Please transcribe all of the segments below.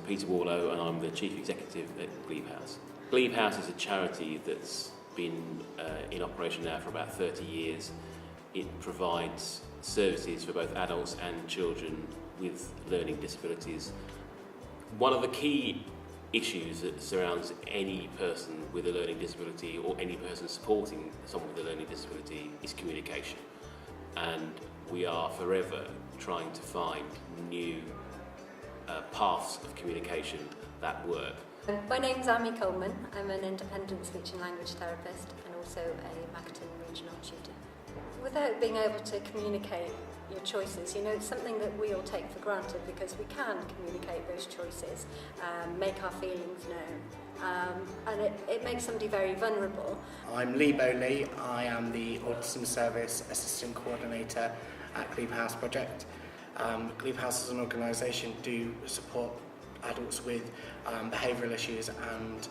Peter Warlow and I'm the Chief Executive at Glebe House. Glebe House is a charity that's been in operation now for about 30 years. It provides services for both adults and children with learning disabilities. One of the key issues that surrounds any person with a learning disability or any person supporting someone with a learning disability is communication. And we are forever trying to find new paths of communication that work. My name's Amy Coleman. I'm an independent speech and language therapist and also a Macton regional tutor. Without being able to communicate your choices, it's something that we all take for granted because we can communicate those choices, make our feelings known, and it makes somebody very vulnerable. I'm Glebe. I am the Autism Service Assistant Coordinator at Glebe House Project. Glebe House as an organisation do support adults with behavioural issues, and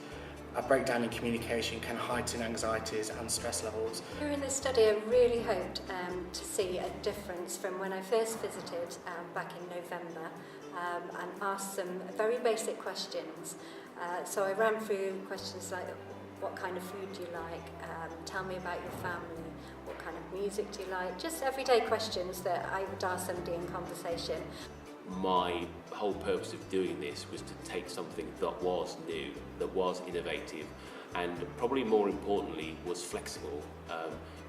a breakdown in communication can heighten anxieties and stress levels. During this study I really hoped to see a difference from when I first visited back in November and asked some very basic questions. So I ran through questions like, what kind of food do you like? Tell me about your family. What kind of music do you like? Just everyday questions that I would ask somebody in conversation. My whole purpose of doing this was to take something that was new, that was innovative, and probably more importantly was flexible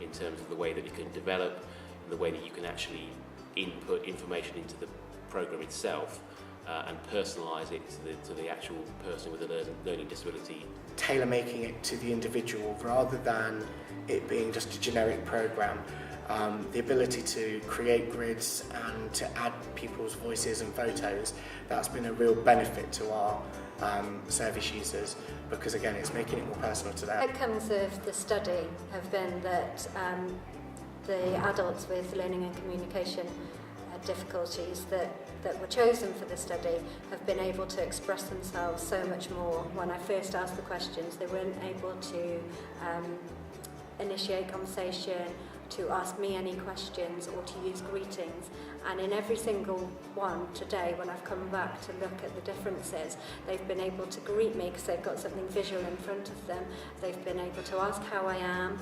in terms of the way that it can develop, and the way that you can actually input information into the programme itself and personalise it to the actual person with a learning disability. Tailor-making it to the individual rather than it being just a generic programme. The ability to create grids and to add people's voices and photos, that's been a real benefit to our service users, because again it's making it more personal to them. Outcomes of the study have been that the adults with learning and communication difficulties that were chosen for the study have been able to express themselves so much more. When I first asked the questions, they weren't able to initiate conversation, to ask me any questions or to use greetings, and in every single one today when I've come back to look at the differences, they've been able to greet me because they've got something visual in front of them. They've been able to ask how I am,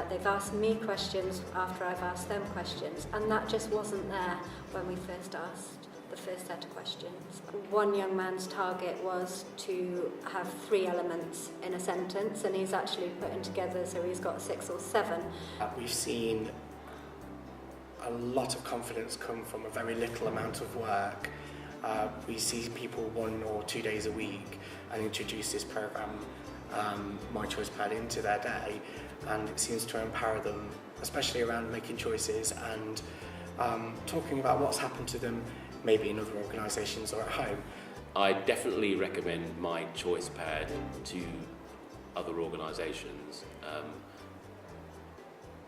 they've asked me questions after I've asked them questions, and that just wasn't there when we first asked the first set of questions. One young man's target was to have 3 elements in a sentence, and he's actually putting together, so he's got 6 or 7. We've seen a lot of confidence come from a very little amount of work. We see people 1 or 2 days a week and introduce this programme, My Choice Pad, into their day, and it seems to empower them, especially around making choices and talking about what's happened to them maybe in other organisations or at home. I definitely recommend My Choice Pad to other organisations.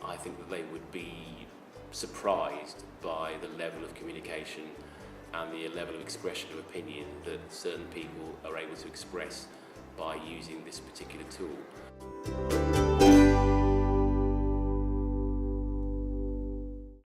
I think that they would be surprised by the level of communication and the level of expression of opinion that certain people are able to express by using this particular tool.